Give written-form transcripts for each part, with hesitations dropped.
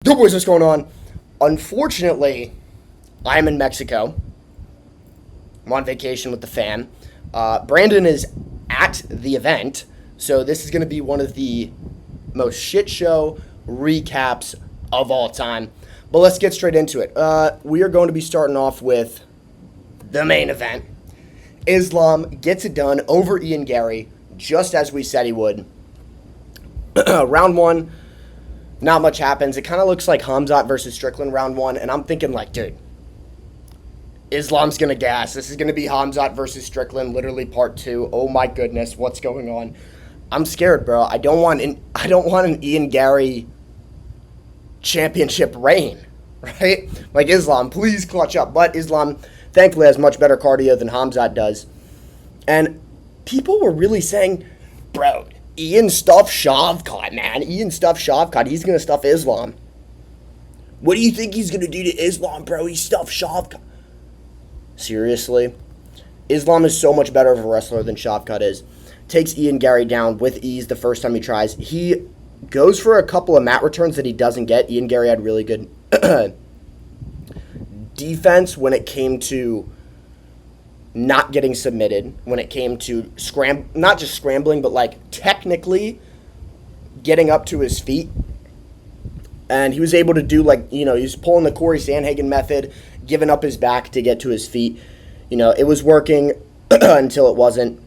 Yo, boys, what's going on? Unfortunately, I'm in Mexico. I'm on vacation with the fam. Brandon is at the event, so this is going to be one of the most shit show recaps of all time. But let's get straight into it. We are going to be starting off with the main event. Islam gets it done over Ian Gary, just as we said he would. Round one, not much happens. It kind of looks like Khamzat versus Strickland round one, and I'm thinking like, dude, Islam's going to gas. This is going to be Khamzat versus Strickland, literally part two. Oh my goodness, what's going on? I'm scared, bro. I don't want an Ian Gary championship reign, right? Like, Islam, please clutch up. But Islam, thankfully, has much better cardio than Khamzat does. And people were really saying, bro, Ian stuffed Shavkat, man. Ian stuffed Shavkat. He's going to stuff Islam. What do you think he's going to do to Islam, bro? He stuffed Shavkat. Seriously? Islam is so much better of a wrestler than Shavkat is. Takes Ian Gary down with ease the first time he tries. He goes for a couple of mat returns that he doesn't get. Ian Gary had really good defense when it came to not getting submitted, when it came to not just scrambling, but like technically getting up to his feet. And he was able to do he was pulling the Corey Sandhagen method, giving up his back to get to his feet. It was working until it wasn't.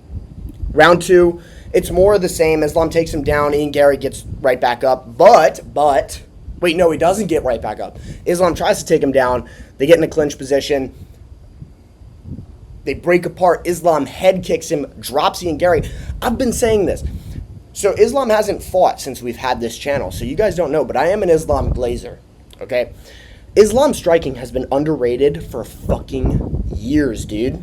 Round two, it's more of the same. Islam takes him down. Ian Gary gets right back up. But, wait, no, he doesn't get right back up. Islam tries to take him down. They get in a clinch position. They break apart. Islam head kicks him, drops Ian Gary. I've been saying this. So Islam hasn't fought since we've had this channel. So you guys don't know, but I am an Islam glazer. Okay? Islam striking has been underrated for fucking years, dude.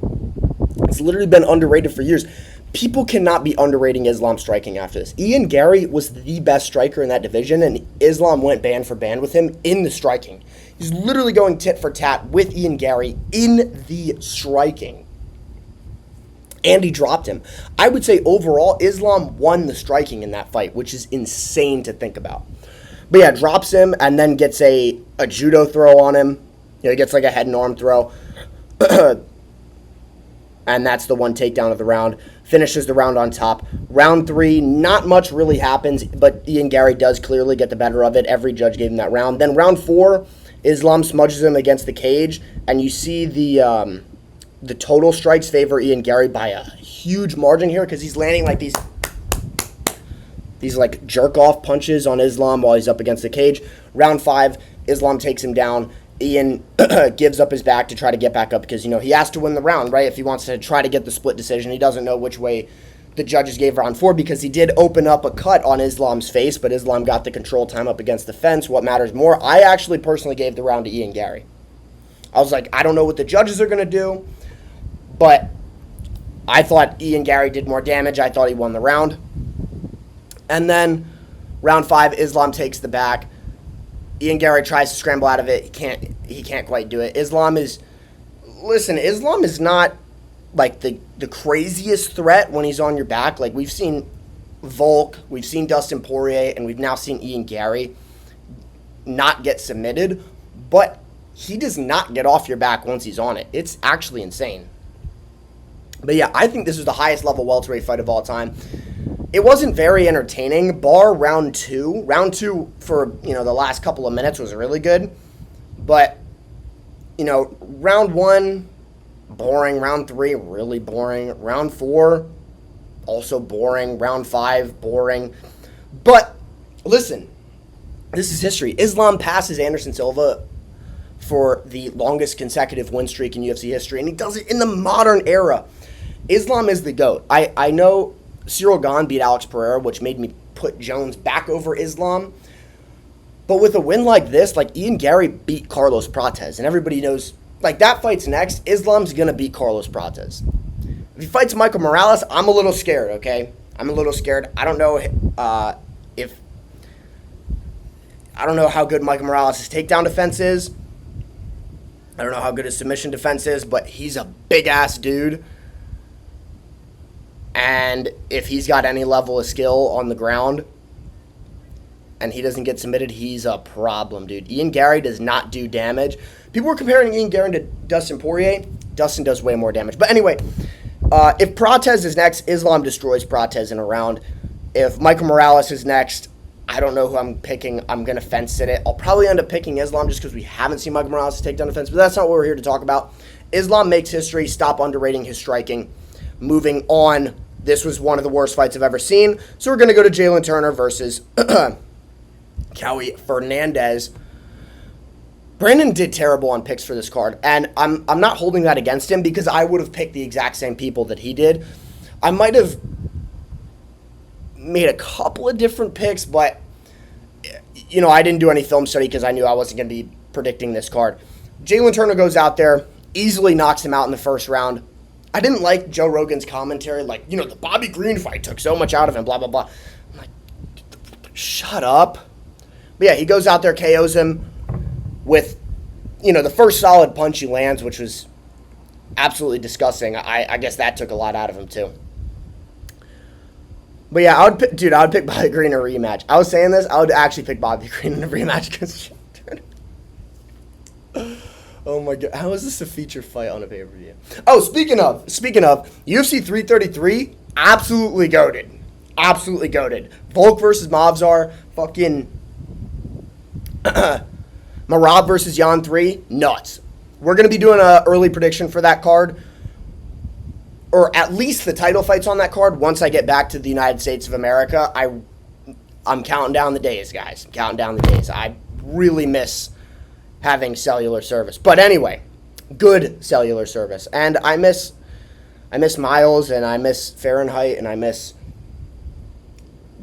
It's literally been underrated for years. People cannot be underrating Islam striking after this. Ian Gary was the best striker in that division, and Islam went band for band with him in the striking. He's literally going tit for tat with Ian Gary in the striking. And he dropped him. I would say overall, Islam won the striking in that fight, which is insane to think about. But yeah, drops him and then gets a judo throw on him. He gets like a head and arm throw. And that's the one takedown of the round. Finishes the round on top. Round three, not much really happens, but Ian Gary does clearly get the better of it. Every judge gave him that round. Then round four, Islam smudges him against the cage, and you see the total strikes favor Ian Gary by a huge margin here because he's landing like these like jerk-off punches on Islam while he's up against the cage. Round five, Islam takes him down. Ian gives up his back to try to get back up because, he has to win the round, right? If he wants to try to get the split decision, he doesn't know which way the judges gave round four because he did open up a cut on Islam's face, but Islam got the control time up against the fence. What matters more? I actually personally gave the round to Ian Gary. I was like, I don't know what the judges are going to do, but I thought Ian Gary did more damage. I thought he won the round. And then round five, Islam takes the back. Ian Gary tries to scramble out of it. He can't quite do it. Islam is not like the craziest threat when he's on your back. Like, we've seen Volk, we've seen Dustin Poirier, and we've now seen Ian Gary not get submitted, but he does not get off your back once he's on it. It's actually insane. But yeah, I think this is the highest level welterweight fight of all time. It wasn't very entertaining, bar round two. Round two for, the last couple of minutes was really good. But, round one, boring. Round three, really boring. Round four, also boring. Round five, boring. But, listen, this is history. Islam passes Anderson Silva for the longest consecutive win streak in UFC history, and he does it in the modern era. Islam is the GOAT. I know Cyril Gane beat Alex Pereira, which made me put Jones back over Islam. But with a win like this, like, Ian Gary beat Carlos Prates, and everybody knows, like, that fight's next. Islam's going to beat Carlos Prates. If he fights Michael Morales, I'm a little scared, okay? I'm a little scared. I don't know how good Michael Morales' takedown defense is. I don't know how good his submission defense is, but he's a big-ass dude. And if he's got any level of skill on the ground, and he doesn't get submitted, he's a problem, dude. Ian Gary does not do damage. People were comparing Ian Gary to Dustin Poirier. Dustin does way more damage. But anyway, if Prates is next, Islam destroys Prates in a round. If Michael Morales is next, I don't know who I'm picking. I'm going to fence sit it. I'll probably end up picking Islam just because we haven't seen Michael Morales take down the fence, but that's not what we're here to talk about. Islam makes history. Stop underrating his striking. Moving on, this was one of the worst fights I've ever seen. So we're going to go to Jalen Turner versus Cowie Fernandez. Brandon did terrible on picks for this card, and I'm not holding that against him because I would have picked the exact same people that he did. I might have made a couple of different picks, but I didn't do any film study because I knew I wasn't going to be predicting this card. Jalen Turner goes out there, easily knocks him out in the first round. I didn't like Joe Rogan's commentary, the Bobby Green fight took so much out of him, blah, blah, blah. I'm like, shut up. But yeah, he goes out there, KOs him with, the first solid punch he lands, which was absolutely disgusting. I guess that took a lot out of him, too. But yeah, I would pick Bobby Green in a rematch. I was saying this, I would actually pick Bobby Green in a rematch because oh my god, how is this a feature fight on a pay-per-view? Oh, speaking of, UFC 333, absolutely goated. Absolutely goated. Volk versus Movsar, fucking Marab versus Jan 3, nuts. We're going to be doing an early prediction for that card, or at least the title fights on that card once I get back to the United States of America. I'm counting down the days, guys. I'm counting down the days. I really miss having cellular service. But anyway, good cellular service. And I miss Miles, and I miss Fahrenheit, and I miss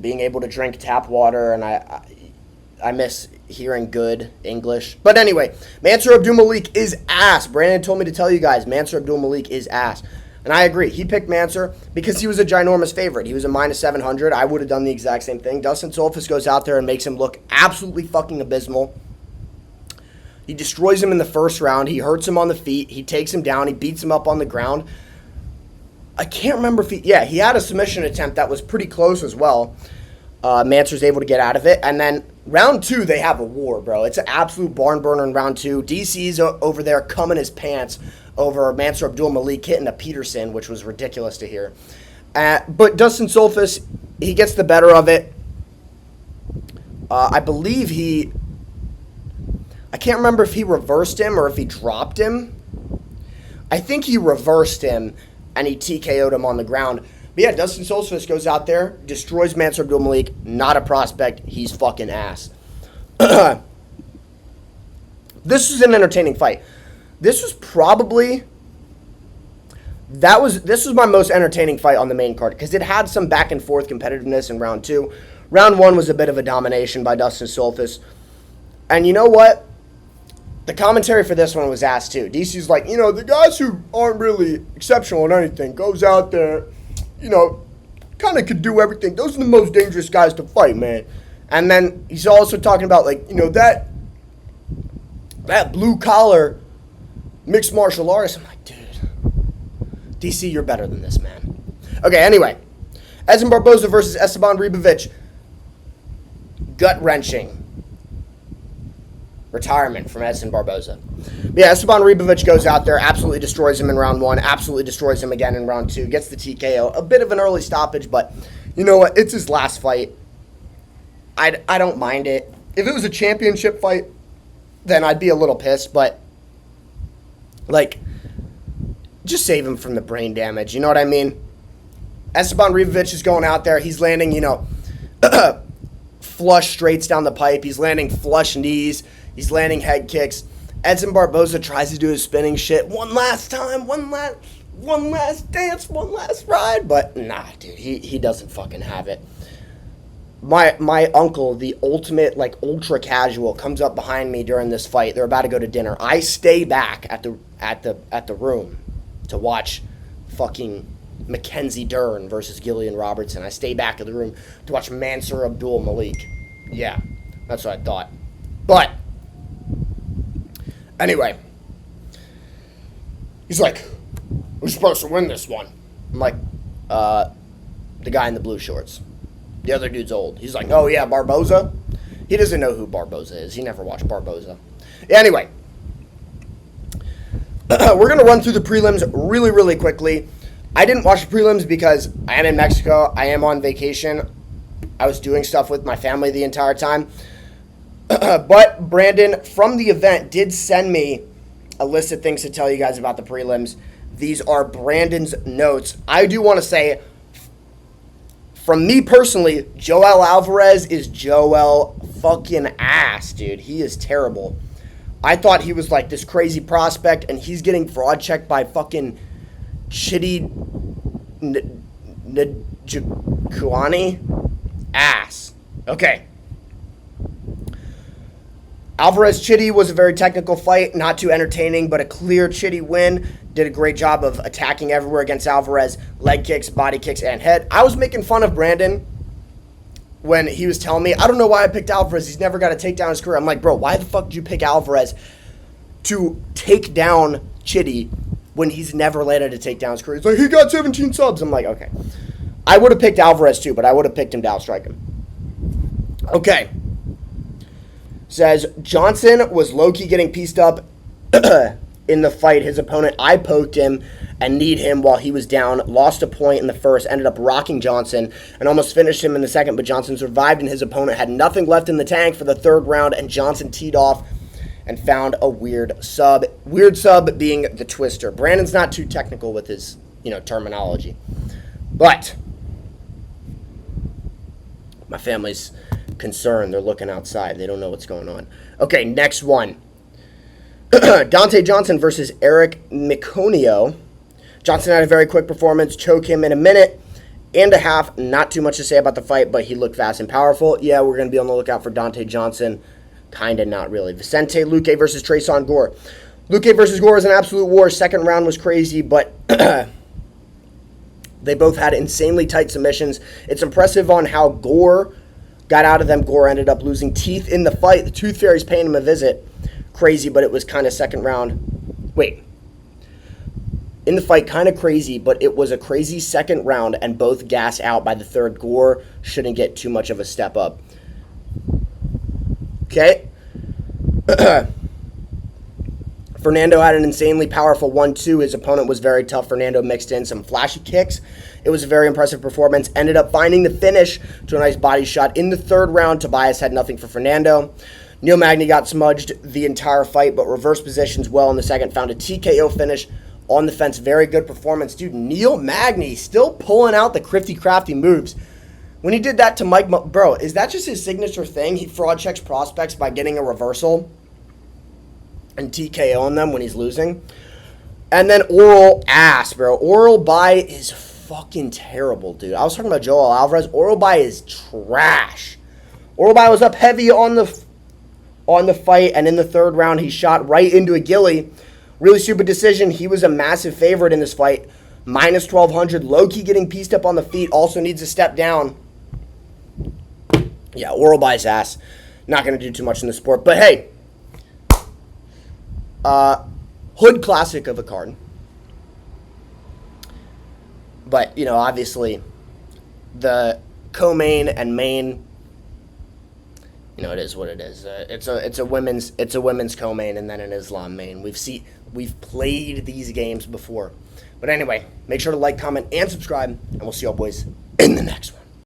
being able to drink tap water, and I miss hearing good English. But anyway, Mansour Abdulmalik is ass. Brandon told me to tell you guys, Mansour Abdulmalik is ass. And I agree. He picked Mansour because he was a ginormous favorite. He was a minus 700. I would have done the exact same thing. Dustin Solfus goes out there and makes him look absolutely fucking abysmal. He destroys him in the first round. He hurts him on the feet. He takes him down. He beats him up on the ground. I can't remember if he had a submission attempt that was pretty close as well. Mansour's able to get out of it. And then round 2, they have a war, bro. It's an absolute barn burner in round 2. DC's over there cumming his pants over Mansour Abdulmalik hitting a Peterson, which was ridiculous to hear. But Dustin Solfus, he gets the better of it. I believe I can't remember if he reversed him or if he dropped him. I think he reversed him and he TKO'd him on the ground. But yeah, Dustin Solfus goes out there, destroys Mansour Abdulmalik. Not a prospect. He's fucking ass. This was an entertaining fight. This was my most entertaining fight on the main card because it had some back and forth competitiveness in round 2. Round 1 was a bit of a domination by Dustin Solfus. And you know what? The commentary for this one was ass too. DC's like, the guys who aren't really exceptional in anything goes out there, kind of could do everything. Those are the most dangerous guys to fight, man. And then he's also talking about that blue collar mixed martial artist. I'm like, dude, DC, you're better than this, man. Okay, anyway. Edson Barboza versus Esteban Ribovic. Gut-wrenching retirement from Edson Barboza. But yeah, Esteban Ribovic goes out there, absolutely destroys him in round 1, absolutely destroys him again in round 2, gets the TKO. A bit of an early stoppage, but you know what? It's his last fight. I don't mind it. If it was a championship fight, then I'd be a little pissed, but just save him from the brain damage. You know what I mean? Esteban Ribovic is going out there. He's landing, flush straights down the pipe. He's landing flush knees. He's landing head kicks. Edson Barboza tries to do his spinning shit one last time, one last dance, one last ride. But nah, dude, he doesn't fucking have it. My uncle, the ultimate ultra casual, comes up behind me during this fight. They're about to go to dinner. I stay back at the room to watch fucking Mackenzie Dern versus Gillian Robertson. I stay back in the room to watch Mansour Abdulmalik. Yeah, that's what I thought. But anyway, he's like, "Who's supposed to win this one?" I'm like, the guy in the blue shorts. The other dude's old. He's like, "Oh yeah, Barboza." He doesn't know who Barboza is. He never watched Barboza. Anyway, we're going to run through the prelims really, really quickly. I didn't watch the prelims because I am in Mexico. I am on vacation. I was doing stuff with my family the entire time. But Brandon, from the event, did send me a list of things to tell you guys about the prelims. These are Brandon's notes. I do want to say, from me personally, Joel Alvarez is Joel fucking ass, dude. He is terrible. I thought he was like this crazy prospect, and he's getting fraud checked by fucking Chidi Njokuani. Ass. Okay. Alvarez Chidi was a very technical fight, not too entertaining, but a clear Chidi win. Did a great job of attacking everywhere against Alvarez. Leg kicks, body kicks, and head. I was making fun of Brandon when he was telling me, I don't know why I picked Alvarez. He's never got to take down his career. I'm like, bro, why the fuck did you pick Alvarez to take down Chidi when he's never landed a takedown his career? He's like, he got 17 subs. I'm like, okay. I would have picked Alvarez too, but I would have picked him to outstrike him. Okay. Says, Johnson was low-key getting pieced up in the fight. His opponent, I poked him and kneed him while he was down. Lost a point in the first, ended up rocking Johnson and almost finished him in the second, but Johnson survived and his opponent had nothing left in the tank for the third round, and Johnson teed off and found a weird sub. Weird sub being the twister. Brandon's not too technical with his, terminology. But my family's concerned. They're looking outside. They don't know what's going on. Okay, next one. Dante Johnson versus Eric Miconio. Johnson had a very quick performance. Choke him in a minute and a half. Not too much to say about the fight, but he looked fast and powerful. Yeah, we're going to be on the lookout for Dante Johnson. Kind of not really. Vicente Luque versus Treson Gore. Luque versus Gore was an absolute war. Second round was crazy, but they both had insanely tight submissions. It's impressive on how Gore got out of them. Gore ended up losing teeth in the fight. The Tooth Fairy's paying him a visit. Crazy, but it was kind of second round. Wait. In the fight, kind of crazy, but it was a crazy second round, and both gas out by the third. Gore shouldn't get too much of a step up. Okay. Fernando had an insanely powerful 1-2. His opponent was very tough. Fernando mixed in some flashy kicks. It was a very impressive performance. Ended up finding the finish to a nice body shot in the third round. Tobias had nothing for Fernando. Neil Magny got smudged the entire fight, but reversed positions well in the second. Found a TKO finish on the fence. Very good performance. Dude, Neil Magny still pulling out the crafty moves. When he did that to Mike, bro, is that just his signature thing? He fraud checks prospects by getting a reversal and TKOing them when he's losing. And then Oral ass, bro. Oral Bai is fucking terrible, dude. I was talking about Joel Alvarez. Oral Bai is trash. Oral Bai was up heavy on the fight, and in the third round, he shot right into a ghillie. Really stupid decision. He was a massive favorite in this fight. Minus 1,200. Low-key getting pieced up on the feet. Also needs to step down. Yeah, Oral Bai's ass. Not going to do too much in the sport. But hey, hood classic of a card. But, obviously, the co-main and main, it is what it is. It's a women's co-main and then an Islam main. We've played these games before. But anyway, make sure to like, comment, and subscribe, and we'll see y'all boys in the next one.